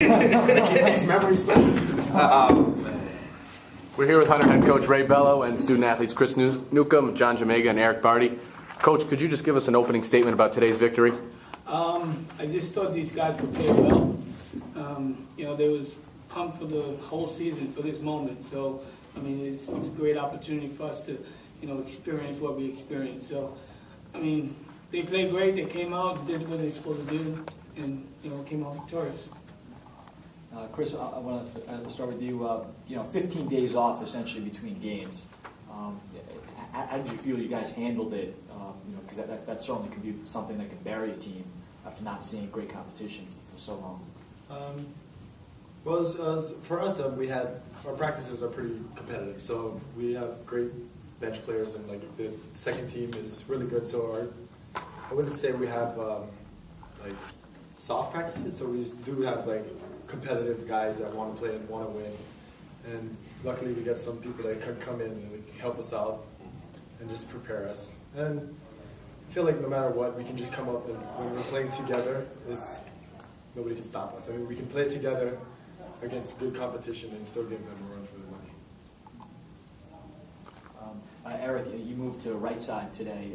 Keep these memories special. We're here with Hunter head coach Ray Bello and student athletes Chris Newcomb, John Jamaiga, and Eric Barty. Coach, could you just give us an opening statement about today's victory? I just thought these guys would play well. They was pumped for the whole season for this moment. So, I mean, it's a great opportunity for us to, experience what we experienced. So, I mean, they played great. They came out, did what they're supposed to do, and, came out victorious. Chris, I want to start with you. 15 days off essentially between games. How did you feel you guys handled it? Because that certainly can be something that can bury a team after not seeing great competition for so long. For us, our practices are pretty competitive. So we have great bench players, and the second team is really good. So I wouldn't say we have soft practices. So we do have competitive guys that want to play and want to win. And luckily, we get some people that can come in and help us out and just prepare us. And I feel like no matter what, we can just come up, and when we're playing together, nobody can stop us. I mean, we can play together against good competition and still give them a run for their money. Eric, you moved to right side today.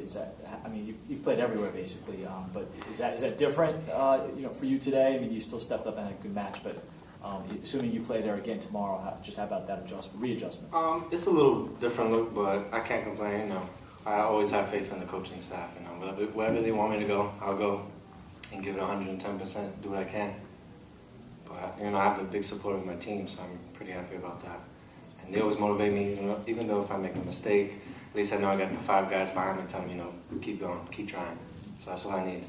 You've played everywhere basically, but is that different? For you today. I mean, you still stepped up and had a good match, but assuming you play there again tomorrow, how about that readjustment? It's a little different look, but I can't complain. I always have faith in the coaching staff. Wherever they want me to go, I'll go and give it 110%, do what I can. But I have the big support of my team, so I'm pretty happy about that. And they always motivate me, even though if I make a mistake, at least I know I got the 5 guys behind me telling me, keep going, keep trying. So that's what I need.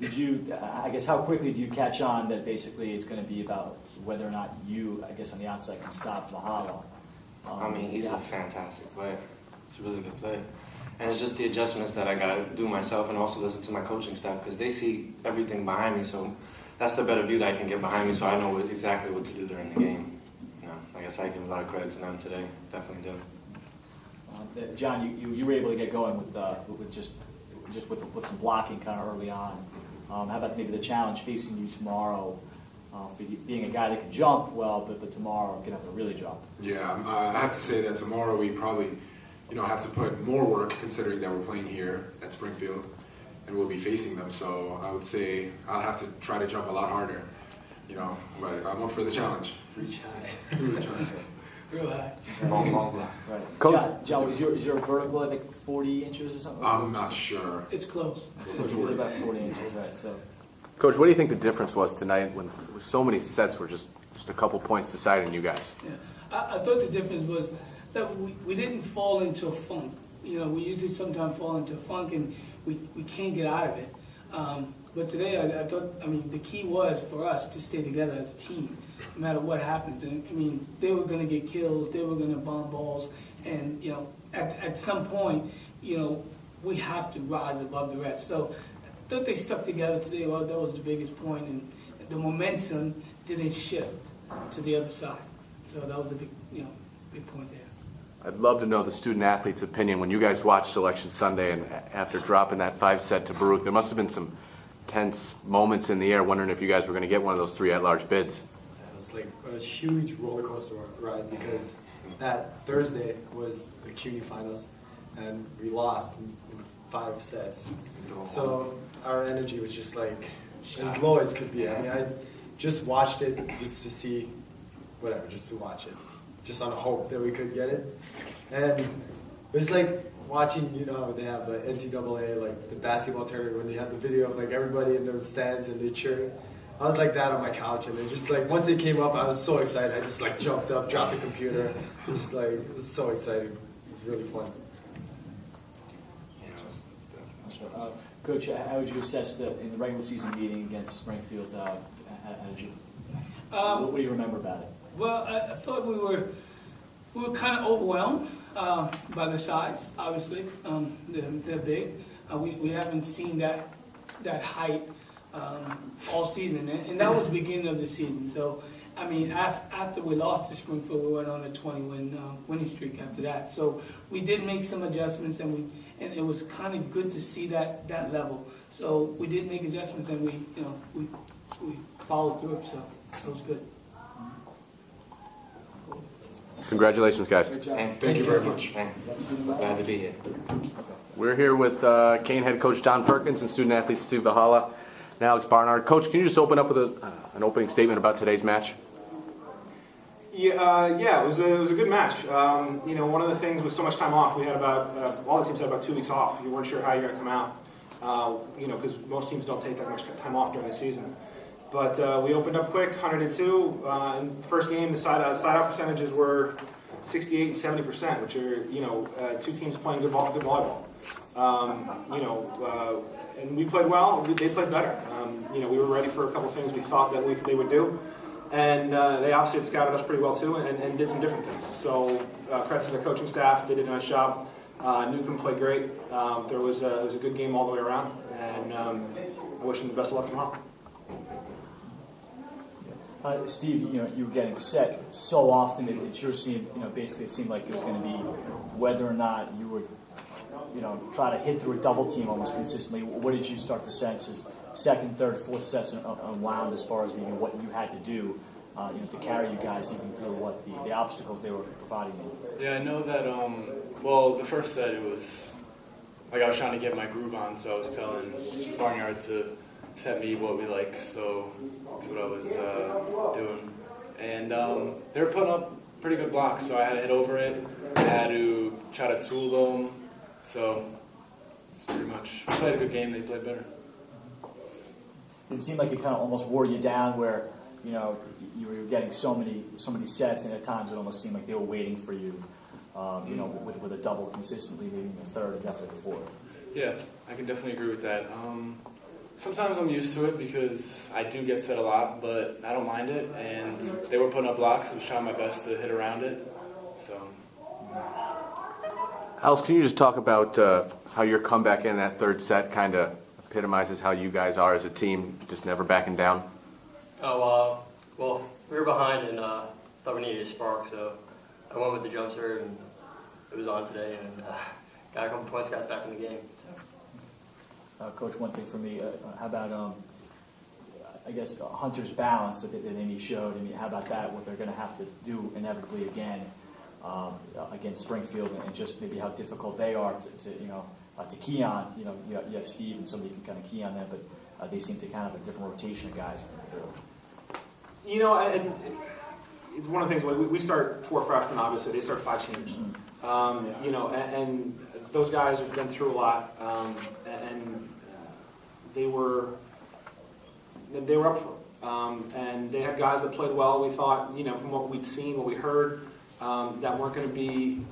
Did you, I guess, how quickly do you catch on that basically it's going to be about whether or not you, I guess, on the outside can stop Mahalo? He's a fantastic player. He's a really good player. And it's just the adjustments that I got to do myself and also listen to my coaching staff because they see everything behind me. So that's the better view that I can get behind me so I know exactly what to do during the game. I guess I give a lot of credit to them today. Definitely do. John, you were able to get going with just with some blocking kind of early on. How about maybe the challenge facing you tomorrow for being a guy that can jump well, but tomorrow going to have to really jump? Yeah, I have to say that tomorrow we probably have to put more work considering that we're playing here at Springfield and we'll be facing them. So I would say I'll have to try to jump a lot harder. But I'm up for the challenge. Reach high. Real high. Right. John, is your vertical, I think, 40 inches or something? I'm not sure. It's close. It's about 40 inches, right? So, Coach, what do you think the difference was tonight when so many sets were just a couple points deciding you guys? Yeah. I thought the difference was that we didn't fall into a funk. We usually sometimes fall into a funk and we can't get out of it. But today, I thought, the key was for us to stay together as a team, no matter what happens. And, they were going to get kills, they were going to bomb balls, and, at some point, we have to rise above the rest. So I thought they stuck together today. Well, that was the biggest point, and the momentum didn't shift to the other side. So that was a big point there. I'd love to know the student athlete's opinion when you guys watched Selection Sunday and after dropping that 5-set to Baruch. There must have been some tense moments in the air, wondering if you guys were going to get one of those 3 at-large bids. It was like a huge roller coaster ride because that Thursday was the CUNY finals and we lost in 5 sets. So our energy was just as low as could be. I just watched it just to see, just to watch it, just on a hope that we could get it. And it was like watching, when they have the NCAA, the basketball tournament, when they have the video of everybody in the stands and they cheering. I was like that on my couch, and then just once it came up, I was so excited. I just jumped up, dropped the computer. It was it was so exciting. It was really fun. Coach, how would you assess in the regular season meeting against Springfield? What do you remember about it? Well, I thought we were kind of overwhelmed by the size. Obviously, they're big. We haven't seen that height all season, and that was the beginning of the season. So, after we lost to Springfield, we went on a 20-win winning streak after that. So we did make some adjustments, and it was kind of good to see that level. So we did make adjustments, and we we followed through, so it was good. Congratulations, guys. Thank you very much. Glad to be here. We're here with Kean head coach Don Perkins and student athlete Steve Valhalla and Alex Barnard. Coach, can you just open up with an opening statement about today's match? Yeah, it was a good match. One of the things with so much time off, we had all the teams had about 2 weeks off. You weren't sure how you're going to come out, because most teams don't take that much time off during the season. But we opened up quick, 102. In the first game, the side-out percentages were 68 and 70%, which are, two teams playing good volleyball. And we played well. They played better. We were ready for a couple things we thought that they would do. And they obviously had scouted us pretty well too, and did some different things. So credit to the coaching staff; they did a nice job. Newcomb played great. It was a good game all the way around, and I wish them the best of luck tomorrow. Steve, you were getting set so often. It sure seemed, basically it seemed like it was going to be whether or not you would, try to hit through a double team almost consistently. What did you start to sense as second, third, fourth sets unwound as far as what you had to do, to carry you guys even through what the obstacles they were providing you? Yeah, I know that. The first set it was like I was trying to get my groove on, so I was telling Barnyard to set me what we like. So that's what I was doing, and they were putting up pretty good blocks, so I had to hit over it. I had to try to tool them. So it's pretty much we played a good game. They played better. It seemed like it kind of almost wore you down, where you were getting so many sets, and at times it almost seemed like they were waiting for you. With a double consistently, maybe the third and definitely the fourth. Yeah, I can definitely agree with that. Sometimes I'm used to it because I do get set a lot, but I don't mind it. And they were putting up blocks. I was trying my best to hit around it. So. Alex, can you just talk about how your comeback in that third set kind of epitomizes how you guys are as a team, just never backing down? Well, we were behind and thought we needed a spark, so I went with the jump serve, and it was on today, and got a couple points, got us back in the game. So. Coach, one thing for me, how about, I guess, Hunter's balance that Amy showed? I mean, how about that, what they're going to have to do inevitably again against Springfield, and just maybe how difficult they are to key on. You have Steve and somebody can kind of key on them, but they seem to kind of have a different rotation of guys. And it's one of the things, we start 4 freshmen, obviously, they start 5 seniors. And those guys have been through a lot, and they were up for it. And they had guys that played well. We thought, from what we'd seen, what we heard, that weren't going to be,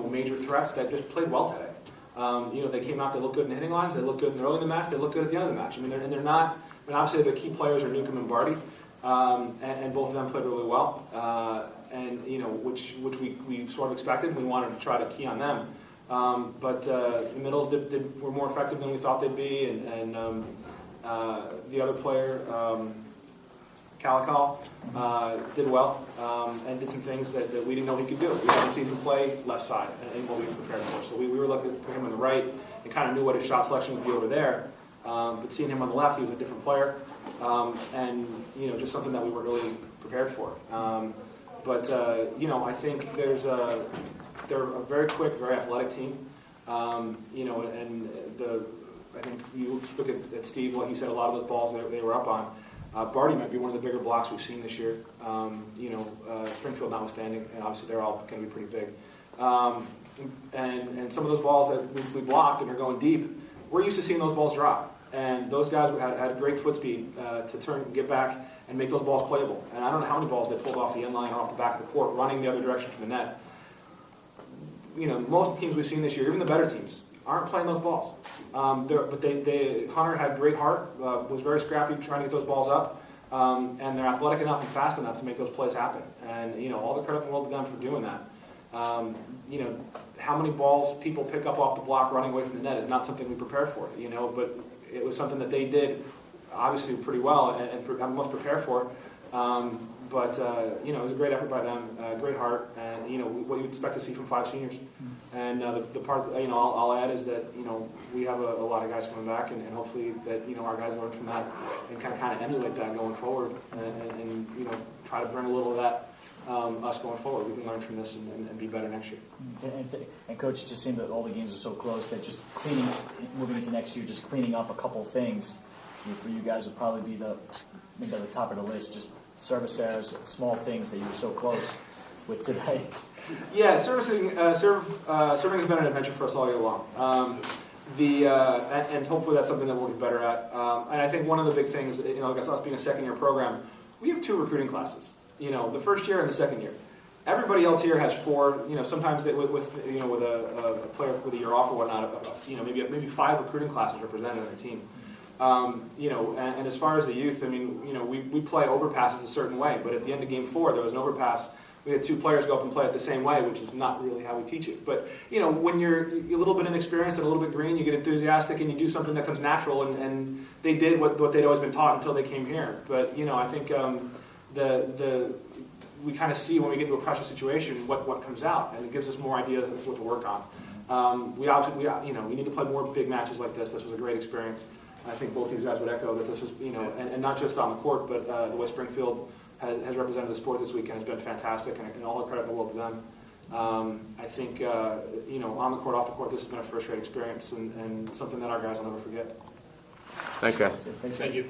major threats, that just played well today. They came out, they looked good in the hitting lines, they looked good early in the match, they looked good at the end of the match. They're not, obviously the key players are Newcomb and Barty, and both of them played really well, which we sort of expected. We wanted to try to key on them. But the middles were more effective than we thought they'd be, and the other player, Calical, did well, and did some things that we didn't know he could do. We hadn't seen him play left side in what we prepared for. So we were looking for him on the right and kind of knew what his shot selection would be over there. But seeing him on the left, he was a different player, and just something that we weren't really prepared for. I think they're a very quick, very athletic team. I think you look at Steve, like he said, a lot of those balls they were up on. Barty might be one of the bigger blocks we've seen this year. Springfield notwithstanding, and obviously they're all going to be pretty big. And some of those balls that we blocked and are going deep, we're used to seeing those balls drop. And those guys had great foot speed to turn, get back, and make those balls playable. And I don't know how many balls they pulled off the end line or off the back of the court, running the other direction from the net. Most of the teams we've seen this year, even the better teams, aren't playing those balls. But Hunter had great heart, was very scrappy trying to get those balls up, and they're athletic enough and fast enough to make those plays happen. And all the credit in the world to them for doing that. How many balls people pick up off the block running away from the net is not something we prepared for, but it was something that they did obviously pretty well and must prepare for. It was a great effort by them, great heart, and what you expect to see from 5 seniors. And the part, I'll add is that, we have a lot of guys coming back, and hopefully that, our guys learn from that and kind of emulate that going forward, and try to bring a little of that us going forward. We can learn from this and be better next year. And Coach, it just seemed that all the games are so close that just moving into next year, just cleaning up a couple of things for you guys would probably be maybe at the top of the list. Just service errors, small things that you were so close with today. Yeah, serving has been an adventure for us all year long. And hopefully that's something that we'll get better at. And I think one of the big things, I guess us being a second-year program, we have 2 recruiting classes. The first year and the second year. Everybody else here has 4. Sometimes with a player with a year off or whatnot, maybe 5 recruiting classes represented on the team. And as far as the youth, we play overpasses a certain way, but at the end of game 4, there was an overpass. We had 2 players go up and play it the same way, which is not really how we teach it. But, when you're a little bit inexperienced and a little bit green, you get enthusiastic and you do something that comes natural, and they did what they'd always been taught until they came here. But, I think we kind of see when we get into a pressure situation what comes out, and it gives us more ideas as to what to work on. We need to play more big matches like this. This was a great experience. I think both these guys would echo that this was, and not just on the court, but the way Springfield has represented the sport this weekend has been fantastic, and all the credit in the world to them. I think, on the court, off the court, this has been a first-rate experience, and something that our guys will never forget. Thanks, guys. Thanks, Thank you.